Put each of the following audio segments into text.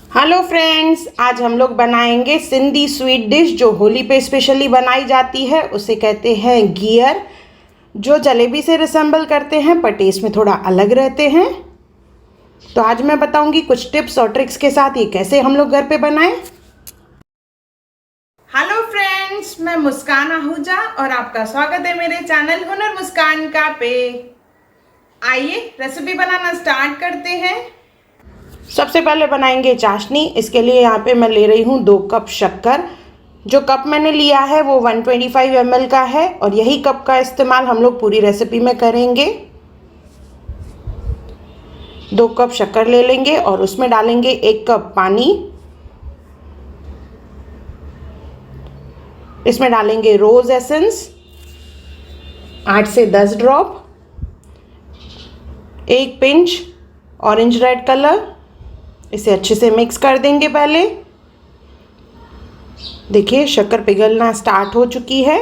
Hello friends, आज हम लोग बनाएंगे सिंधी स्वीट डिश जो होली पे स्पेशली बनाई जाती है। उसे कहते हैं घियर, जो जलेबी से रिसेंबल करते हैं पर टेस्ट में थोड़ा अलग रहते हैं। तो आज मैं बताऊंगी कुछ टिप्स और ट्रिक्स के साथ ये कैसे हम लोग घर पे बनाएं। हेलो फ्रेंड्स, मैं मुस्कान आहूजा और आपका स्वागत है मेरे चैनल हुनर मुस्कान का पे। आइए रेसिपी बनाना स्टार्ट करते हैं। सबसे पहले बनाएंगे चाशनी। इसके लिए यहाँ पे मैं ले रही हूँ 2 कप शक्कर। जो कप मैंने लिया है वो 125 ml का है और यही कप का इस्तेमाल हम लोग पूरी रेसिपी में करेंगे। 2 कप शक्कर ले लेंगे और उसमें डालेंगे 1 कप पानी। इसमें डालेंगे रोज एसेंस 8 से 10 drop, 1 pinch orange red colour. इसे अच्छे से मिक्स कर देंगे। पहले देखिए शक्कर पिघलना स्टार्ट हो चुकी है।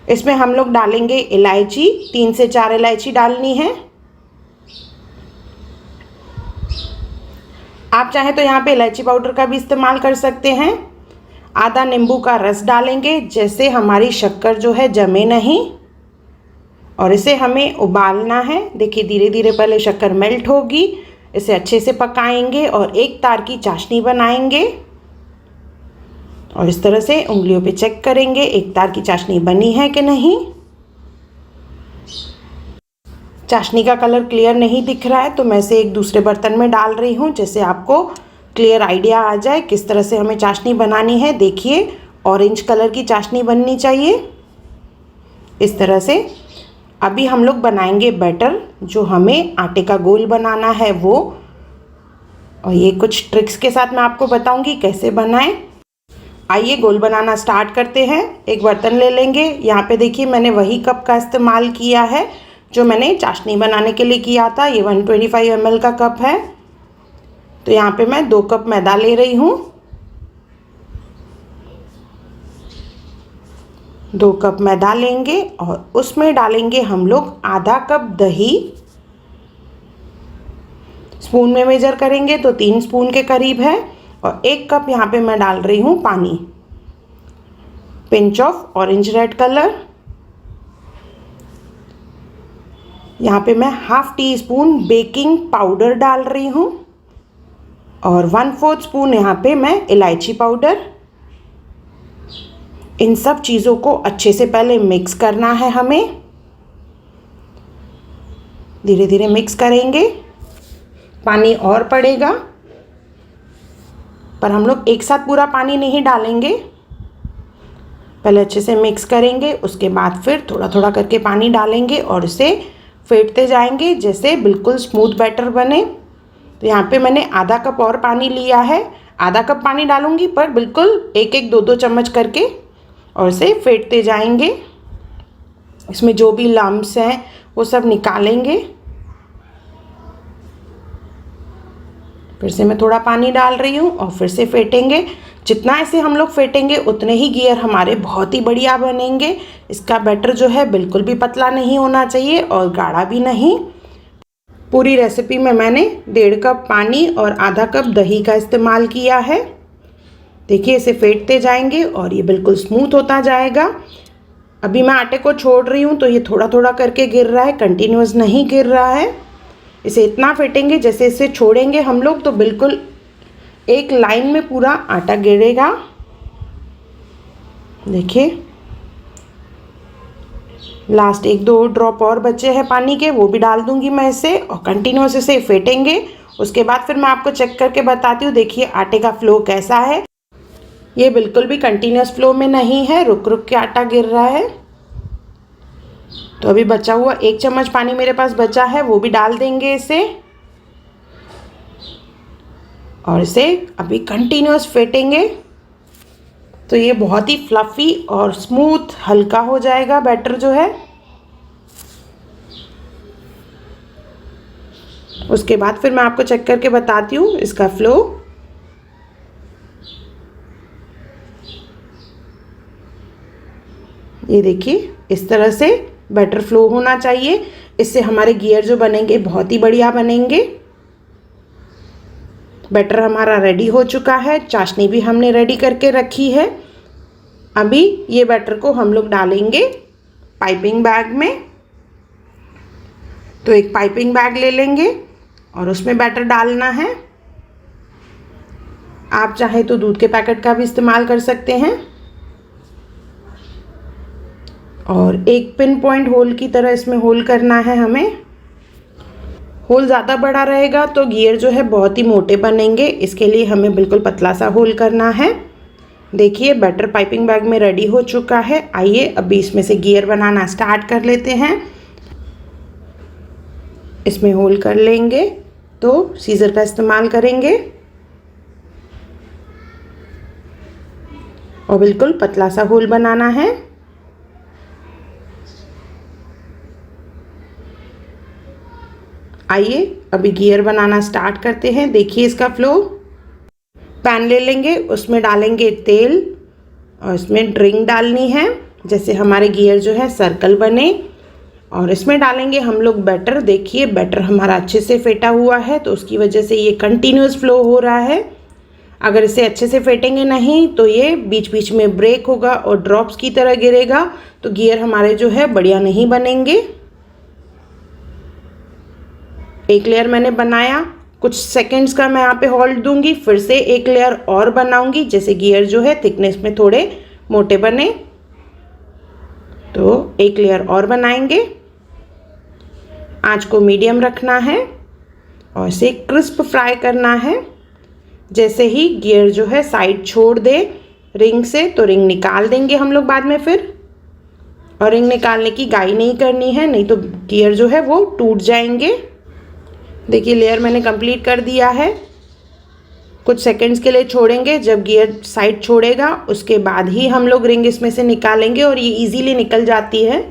इसमें हम लोग डालेंगे इलायची, 3 से 4 इलायची डालनी है। आप चाहें तो यहाँ पे इलायची पाउडर का भी इस्तेमाल कर सकते हैं। आधा नींबू का रस डालेंगे जैसे हमारी शक्कर जो है जमे नहीं, और इसे हमें उबालना है। देखिए धीरे धीरे पहले शक्कर मेल्ट होगी। इसे अच्छे से पकाएंगे और एक तार की चाशनी बनाएंगे और इस तरह से उंगलियों पे चेक करेंगे एक तार की चाशनी बनी है कि नहीं। चाशनी का कलर क्लियर नहीं दिख रहा है तो मैं इसे एक दूसरे बर्तन में डाल रही हूँ, जैसे आपको क्लियर आइडिया आ जाए किस तरह से हमें चाशनी बनानी है। देखिए ऑरेंज कलर की चाशनी बननी चाहिए इस तरह से। अभी हम लोग बनाएंगे बैटर, जो हमें आटे का गोल बनाना है वो, और ये कुछ ट्रिक्स के साथ मैं आपको बताऊंगी कैसे बनाएं। आइए गोल बनाना स्टार्ट करते हैं। एक बर्तन ले लेंगे। यहाँ पे देखिए मैंने वही कप का इस्तेमाल किया है जो मैंने चाशनी बनाने के लिए किया था। ये 125 ml का कप है। तो यहाँ पे मैं 2 कप मैदा ले रही हूँ। 2 कप मैदा लेंगे और उसमें डालेंगे हम लोग आधा कप दही। स्पून में मेजर करेंगे तो 3 स्पून के करीब है। और 1 कप यहाँ पे मैं डाल रही हूँ पानी। Pinch of orange red colour. यहाँ पे मैं half tea spoon baking powder डाल रही हूँ और 1/4 स्पून यहाँ पे मैं इलायची पाउडर। इन सब चीज़ों को अच्छे से पहले मिक्स करना है हमें। धीरे धीरे मिक्स करेंगे। पानी और पड़ेगा पर हम लोग एक साथ पूरा पानी नहीं डालेंगे। पहले अच्छे से मिक्स करेंगे, उसके बाद फिर थोड़ा थोड़ा करके पानी डालेंगे और इसे फेंटते जाएंगे जैसे बिल्कुल स्मूथ बैटर बने। तो यहाँ पे मैंने आधा कप और पानी लिया है। आधा कप पानी डालूंगी पर बिल्कुल 1-1, 2-2 चम्मच करके, और इसे फेंटते जाएंगे। इसमें जो भी लम्स हैं वो सब निकालेंगे। फिर से मैं थोड़ा पानी डाल रही हूँ और फिर से फेंटेंगे। जितना इसे हम लोग फेंटेंगे उतने ही घियर हमारे बहुत ही बढ़िया बनेंगे। इसका बैटर जो है बिल्कुल भी पतला नहीं होना चाहिए और गाढ़ा भी नहीं। पूरी रेसिपी में मैंने 1.5 कप पानी और आधा कप दही का इस्तेमाल किया है। देखिए इसे फेंटते जाएंगे और ये बिल्कुल स्मूथ होता जाएगा। अभी मैं आटे को छोड़ रही हूँ तो ये थोड़ा थोड़ा करके गिर रहा है, कंटिन्यूस नहीं गिर रहा है। इसे इतना फेंटेंगे जैसे इसे छोड़ेंगे हम लोग तो बिल्कुल एक लाइन में पूरा आटा गिरेगा। देखिए लास्ट 1-2 ड्रॉप और बचे हैं पानी के, वो भी डाल दूंगी मैं इसे और कंटिन्यूस इसे फेंटेंगे। उसके बाद फिर मैं आपको चेक करके बताती हूँ। देखिए आटे का फ्लो कैसा है। ये बिल्कुल भी कंटिन्यूस फ्लो में नहीं है, रुक रुक के आटा गिर रहा है। तो अभी बचा हुआ 1 चम्मच पानी मेरे पास बचा है, वो भी डाल देंगे इसे और इसे अभी कंटिन्यूस फेंटेंगे। तो ये बहुत ही फ्लफ़ी और स्मूथ हल्का हो जाएगा बैटर जो है। उसके बाद फिर मैं आपको चेक करके बताती हूँ इसका फ्लो। ये देखिए इस तरह से बैटर फ्लो होना चाहिए। इससे हमारे घियर जो बनेंगे बहुत ही बढ़िया बनेंगे। बैटर हमारा रेडी हो चुका है, चाशनी भी हमने रेडी करके रखी है। अभी ये बैटर को हम लोग डालेंगे पाइपिंग बैग में। तो एक पाइपिंग बैग ले लेंगे और उसमें बैटर डालना है। आप चाहे तो दूध के पैकेट का भी इस्तेमाल कर सकते हैं। और एक पिन पॉइंट होल की तरह इसमें होल करना है हमें। होल ज़्यादा बड़ा रहेगा तो गियर जो है बहुत ही मोटे बनेंगे, इसके लिए हमें बिल्कुल पतला सा होल करना है। देखिए बैटर पाइपिंग बैग में रेडी हो चुका है। आइए अभी इसमें से गियर बनाना स्टार्ट कर लेते हैं। इसमें होल कर लेंगे तो सीजर का इस्तेमाल करेंगे और बिल्कुल पतला सा होल बनाना है। आइए अभी गियर बनाना स्टार्ट करते हैं। देखिए इसका फ्लो। पैन ले लेंगे, उसमें डालेंगे तेल और इसमें ड्रिंक डालनी है जैसे हमारे गियर जो है सर्कल बने। और इसमें डालेंगे हम लोग बैटर। देखिए बैटर हमारा अच्छे से फेंटा हुआ है तो उसकी वजह से ये कंटिन्यूस फ्लो हो रहा है। अगर इसे अच्छे से फेंटेंगे नहीं तो ये बीच बीच में ब्रेक होगा और ड्रॉप्स की तरह गिरेगा, तो गियर हमारे जो है बढ़िया नहीं बनेंगे। एक लेयर मैंने बनाया, कुछ सेकंड्स का मैं यहाँ पे होल्ड दूंगी, फिर से एक लेयर और बनाऊंगी जैसे गियर जो है थिकनेस में थोड़े मोटे बने। तो एक लेयर और बनाएंगे। आंच को मीडियम रखना है और इसे क्रिस्प फ्राई करना है। जैसे ही गियर जो है साइड छोड़ दे रिंग से तो रिंग निकाल देंगे हम लोग बाद में फिर। और रिंग निकालने की गाई नहीं करनी है, नहीं तो गियर जो है वो टूट जाएंगे। देखिए लेयर मैंने कंप्लीट कर दिया है। कुछ सेकंड्स के लिए छोड़ेंगे, जब गियर साइड छोड़ेगा उसके बाद ही हम लोग रिंग इसमें से निकालेंगे और ये इजीली निकल जाती है।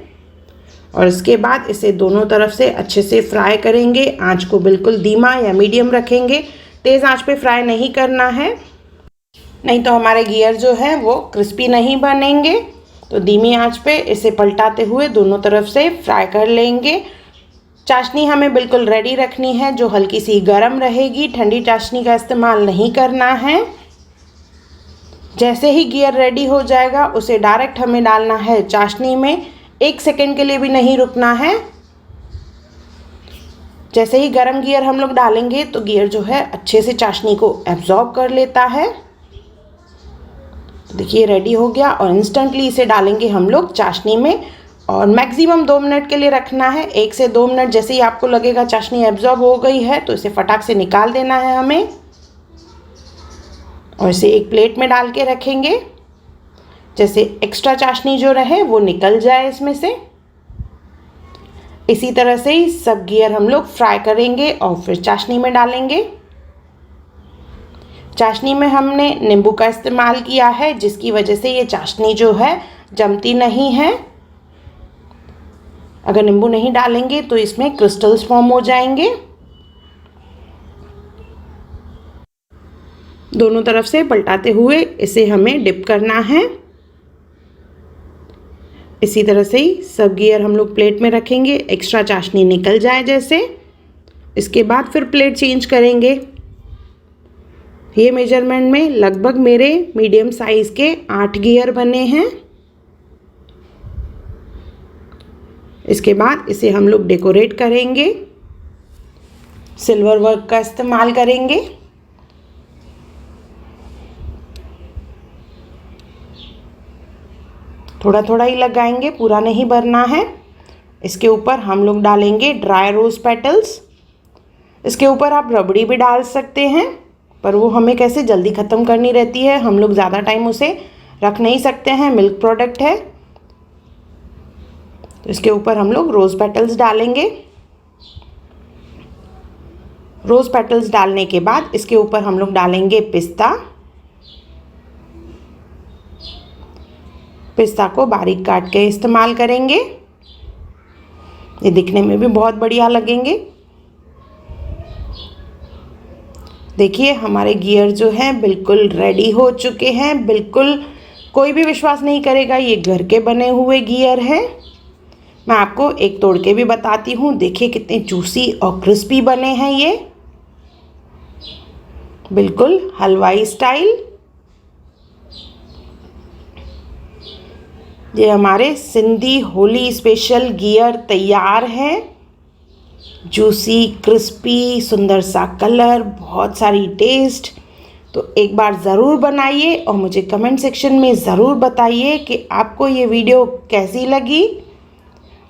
और इसके बाद इसे दोनों तरफ से अच्छे से फ्राई करेंगे। आंच को बिल्कुल धीमा या मीडियम रखेंगे, तेज़ आंच पे फ्राई नहीं करना है, नहीं तो हमारे गियर जो है वो क्रिस्पी नहीं बनेंगे। तो धीमी आंच पे इसे पलटाते हुए दोनों तरफ से फ्राई कर लेंगे। चाशनी हमें बिल्कुल रेडी रखनी है जो हल्की सी गर्म रहेगी, ठंडी चाशनी का इस्तेमाल नहीं करना है। जैसे ही गियर रेडी हो जाएगा उसे डायरेक्ट हमें डालना है चाशनी में, 1 सेकंड के लिए भी नहीं रुकना है। जैसे ही गर्म गियर हम लोग डालेंगे तो गियर जो है अच्छे से चाशनी को एब्जॉर्ब कर लेता है। तो देखिए रेडी हो गया और इंस्टेंटली इसे डालेंगे हम लोग चाशनी में और मैक्सिमम 2 मिनट के लिए रखना है। 1 से 2 मिनट जैसे ही आपको लगेगा चाशनी एब्जॉर्ब हो गई है तो इसे फटाक से निकाल देना है हमें। और इसे एक प्लेट में डाल के रखेंगे जैसे एक्स्ट्रा चाशनी जो रहे वो निकल जाए इसमें से। इसी तरह से ही सब गियर हम लोग फ्राई करेंगे और फिर चाशनी में डालेंगे। चाशनी में हमने नींबू का इस्तेमाल किया है जिसकी वजह से ये चाशनी जो है जमती नहीं है। अगर नींबू नहीं डालेंगे तो इसमें क्रिस्टल्स फॉर्म हो जाएंगे। दोनों तरफ से पलटाते हुए इसे हमें डिप करना है। इसी तरह से ही सब गियर हम लोग प्लेट में रखेंगे, एक्स्ट्रा चाशनी निकल जाए जैसे। इसके बाद फिर प्लेट चेंज करेंगे। ये मेजरमेंट में लगभग मेरे मीडियम साइज़ के 8 गियर बने हैं। इसके बाद इसे हम लोग डेकोरेट करेंगे, सिल्वर वर्क का इस्तेमाल करेंगे। थोड़ा थोड़ा ही लगाएंगे, पूरा नहीं भरना है। इसके ऊपर हम लोग डालेंगे ड्राई रोज़ पेटल्स। इसके ऊपर आप रबड़ी भी डाल सकते हैं, पर वो हमें कैसे जल्दी ख़त्म करनी रहती है, हम लोग ज़्यादा टाइम उसे रख नहीं सकते हैं, मिल्क प्रोडक्ट है। तो इसके ऊपर हम लोग रोज़ पेटल्स डालेंगे। रोज़ पेटल्स डालने के बाद इसके ऊपर हम लोग डालेंगे पिस्ता। पिस्ता को बारीक काट के इस्तेमाल करेंगे, ये दिखने में भी बहुत बढ़िया लगेंगे। देखिए हमारे गियर जो हैं बिल्कुल रेडी हो चुके हैं। बिल्कुल कोई भी विश्वास नहीं करेगा ये घर के बने हुए गियर हैं। मैं आपको एक तोड़ के भी बताती हूँ। देखिए कितने जूसी और क्रिस्पी बने हैं ये। बिल्कुल हलवाई स्टाइल। ये हमारे सिंधी होली स्पेशल गियर तैयार है। जूसी, क्रिस्पी, सुंदर सा कलर, बहुत सारी टेस्ट। तो एक बार ज़रूर बनाइए और मुझे कमेंट सेक्शन में ज़रूर बताइए कि आपको ये वीडियो कैसी लगी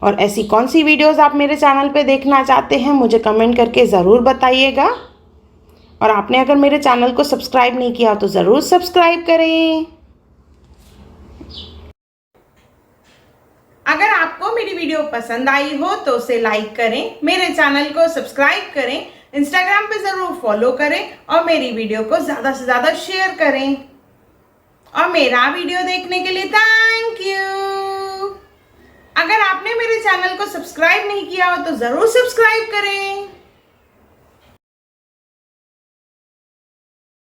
और ऐसी कौन सी वीडियोस आप मेरे चैनल पे देखना चाहते हैं, मुझे कमेंट करके ज़रूर बताइएगा। और आपने अगर मेरे चैनल को सब्सक्राइब नहीं किया तो ज़रूर सब्सक्राइब करें। अगर आपको मेरी वीडियो पसंद आई हो तो उसे लाइक करें, मेरे चैनल को सब्सक्राइब करें, इंस्टाग्राम पे ज़रूर फॉलो करें और मेरी वीडियो को ज़्यादा से ज़्यादा शेयर करें। और मेरा वीडियो देखने के लिए थैंक यू। अगर आपने मेरे चैनल को सब्सक्राइब नहीं किया हो तो ज़रूर सब्सक्राइब करें।